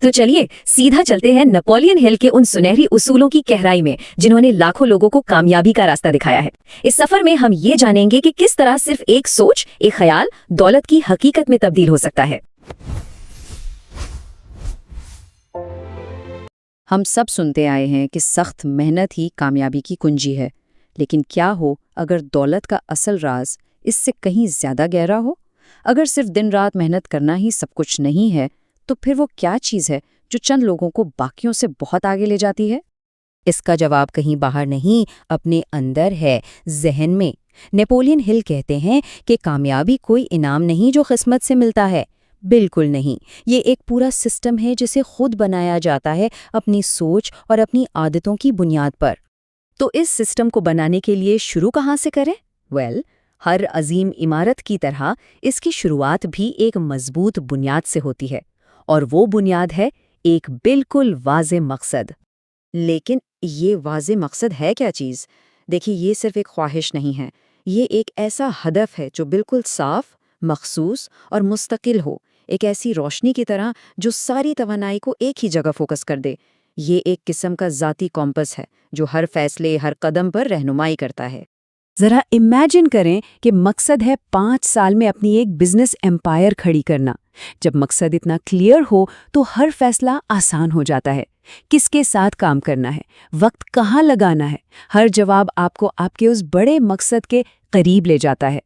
तो चलिए सीधा चलते हैं नेपोलियन हिल के उन सुनहरी उसूलों की गहराई में जिन्होंने लाखों लोगों को कामयाबी का रास्ता दिखाया है। इस सफर में हम ये जानेंगे कि किस तरह सिर्फ एक सोच, एक ख्याल दौलत की हकीकत में तब्दील हो सकता है। हम सब सुनते आए हैं कि सख्त मेहनत ही कामयाबी की कुंजी है, लेकिन क्या हो अगर दौलत का असल राज इससे कहीं ज्यादा गहरा हो? अगर सिर्फ दिन रात मेहनत करना ही सब कुछ नहीं है, तो फिर वो क्या चीज़ है जो चंद लोगों को बाकियों से बहुत आगे ले जाती है? इसका जवाब कहीं बाहर नहीं, अपने अंदर है, ज़हन में। नेपोलियन हिल कहते हैं कि कामयाबी कोई इनाम नहीं जो किस्मत से मिलता है। बिल्कुल नहीं, ये एक पूरा सिस्टम है जिसे खुद बनाया जाता है अपनी सोच और अपनी आदतों की बुनियाद पर। तो इस सिस्टम को बनाने के लिए शुरू कहाँ से करें? हर अजीम इमारत की तरह इसकी शुरुआत भी एक मजबूत बुनियाद से होती है, और वो बुनियाद है एक बिल्कुल वाज़े मकसद। लेकिन ये वाज़े मकसद है क्या चीज़? देखिए, ये सिर्फ एक ख्वाहिश नहीं है, ये एक ऐसा हदफ है जो बिल्कुल साफ, मखसूस और मुस्तकिल हो, एक ऐसी रोशनी की तरह जो सारी तवानाई को एक ही जगह फोकस कर दे। ये एक किस्म का ज़ाती कॉम्पस है जो हर फैसले, हर कदम पर रहनुमाई करता है। जरा इमेजिन करें कि मकसद है 5 साल में अपनी एक बिजनेस एम्पायर खड़ी करना। जब मकसद इतना क्लियर हो तो हर फैसला आसान हो जाता है। किसके साथ काम करना है, वक्त कहाँ लगाना है, हर जवाब आपको आपके उस बड़े मकसद के करीब ले जाता है।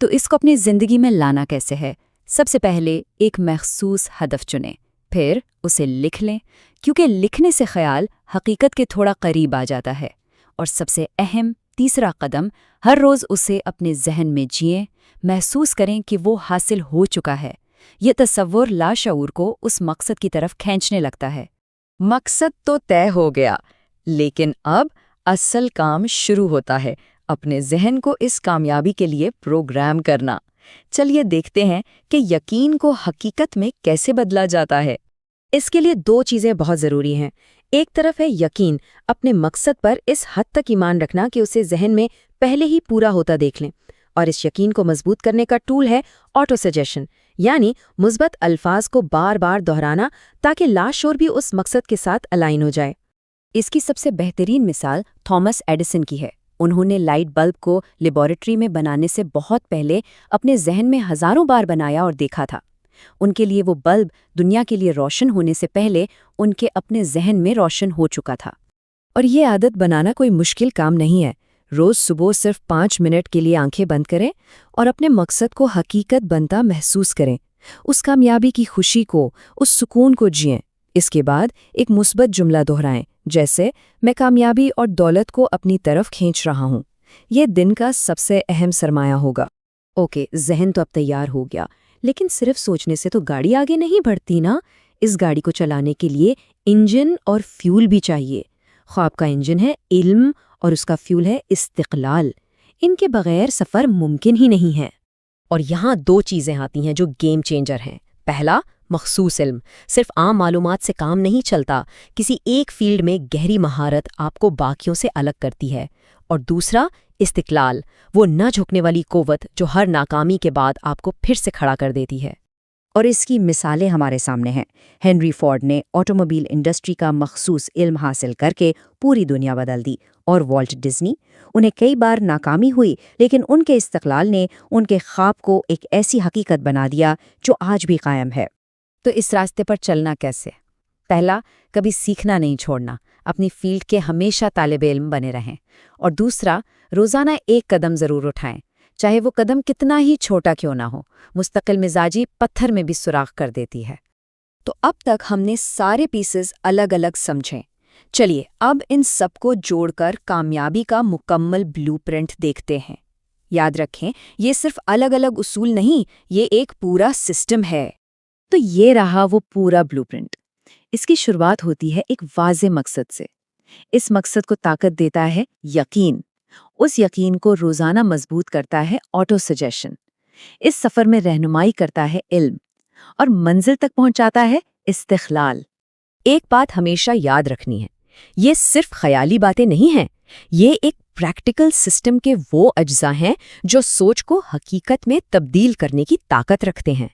तो इसको अपनी ज़िंदगी में लाना कैसे है? सबसे पहले एक महसूस हदफ चुनें, फिर उसे लिख लें, क्योंकि लिखने से ख्याल हकीकत के थोड़ा करीब आ जाता है। और सबसे अहम तीसरा कदम, हर रोज़ उसे अपने जहन में जिएं, महसूस करें कि वो हासिल हो चुका है। ये तसव्वुर लाशऊर को उस मकसद की तरफ खींचने लगता है। मकसद तो तय हो गया, लेकिन अब असल काम शुरू होता है, अपने जहन को इस कामयाबी के लिए प्रोग्राम करना। चलिए देखते हैं कि यकीन को हकीकत में कैसे बदला जाता है। इसके लिए 2 चीज़ें बहुत ज़रूरी हैं। एक तरफ है यकीन, अपने मकसद पर इस हद तक ईमान रखना कि उसे जहन में पहले ही पूरा होता देख लें। और इस यकीन को मजबूत करने का टूल है ऑटो सजेशन, यानी मुस्बत अल्फाज को बार बार दोहराना ताकि लाशोर भी उस मकसद के साथ अलाइन हो जाए। इसकी सबसे बेहतरीन मिसाल थॉमस एडिसन की है। उन्होंने लाइट बल्ब को लेबॉरेटरी में बनाने से बहुत पहले अपने जहन में हज़ारों बार बनाया और देखा था। उनके लिए वो बल्ब दुनिया के लिए रोशन होने से पहले उनके अपने जहन में रोशन हो चुका था। और ये आदत बनाना कोई मुश्किल काम नहीं है। रोज़ सुबह सिर्फ 5 मिनट के लिए आंखें बंद करें और अपने मकसद को हकीकत बनता महसूस करें। उस कामयाबी की खुशी को, उस सुकून को जिएं। इसके बाद एक मुस्बत जुमला दोहराएं, जैसे मैं कामयाबी और दौलत को अपनी तरफ खींच रहा हूँ। ये दिन का सबसे अहम सरमाया होगा। ओके, जहन तो अब तैयार हो गया, लेकिन सिर्फ सोचने से तो गाड़ी आगे नहीं बढ़ती ना। इस गाड़ी को चलाने के लिए इंजन और फ्यूल भी चाहिए। ख्वाब का इंजन है इल्म और उसका फ्यूल है इस्तिक़लाल। इनके बगैर सफ़र मुमकिन ही नहीं है। और यहाँ 2 चीज़ें आती हैं जो गेम चेंजर हैं। पहला, मखसूस इल्म। सिर्फ आम मालूमात से काम नहीं चलता, किसी एक फील्ड में गहरी महारत आपको बाकियों से अलग करती है। और दूसरा, इस्तिक़लाल, वो न झुकने वाली क़ुव्वत जो हर नाकामी के बाद आपको फिर से खड़ा कर देती है। और इसकी मिसालें हमारे सामने हैं। हेनरी फोर्ड ने ऑटोमोबाइल इंडस्ट्री का मखसूस इल्म हासिल करके पूरी दुनिया बदल दी। और वॉल्ट डिज्नी, उन्हें कई बार नाकामी हुई, लेकिन उनके इस्तिक़लाल ने उनके ख्वाब को एक ऐसी हकीकत बना दिया जो आज भी कायम है। तो इस रास्ते पर चलना कैसे? पहला, कभी सीखना नहीं छोड़ना, अपनी फील्ड के हमेशा तालिब इल्म बने रहें। और दूसरा, रोज़ाना एक कदम ज़रूर उठाएं, चाहे वो कदम कितना ही छोटा क्यों ना हो। मुस्तकिल मिजाजी पत्थर में भी सुराख कर देती है। तो अब तक हमने सारे पीसेस अलग अलग समझे। चलिए अब इन सबको जोड़कर कामयाबी का मुकम्मल ब्लूप्रिंट देखते हैं। याद रखें, ये सिर्फ अलग अलग उसूल नहीं, ये एक पूरा सिस्टम है। तो ये रहा वो पूरा ब्लूप्रिंट। इसकी शुरुआत होती है एक वाज़े मकसद से। इस मकसद को ताकत देता है यकीन। उस यकीन को रोज़ाना मजबूत करता है ऑटो सजेशन। इस सफ़र में रहनुमाई करता है इल्म, और मंजिल तक पहुंचाता है इस्तिक़लाल। एक बात हमेशा याद रखनी है, ये सिर्फ ख्याली बातें नहीं हैं, ये एक प्रैक्टिकल सिस्टम के वो अज्जा हैं जो सोच को हकीकत में तब्दील करने की ताकत रखते हैं।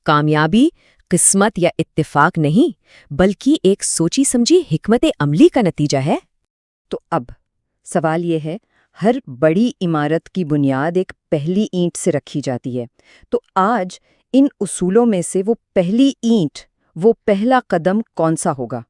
कामयाबी قسمت یا اتفاق نہیں بلکہ ایک سوچی سمجھی حکمت عملی کا نتیجہ ہے۔ تو اب سوال یہ ہے، ہر بڑی عمارت کی بنیاد ایک پہلی اینٹ سے رکھی جاتی ہے، تو آج ان اصولوں میں سے وہ پہلی اینٹ، وہ پہلا قدم کون سا ہوگا؟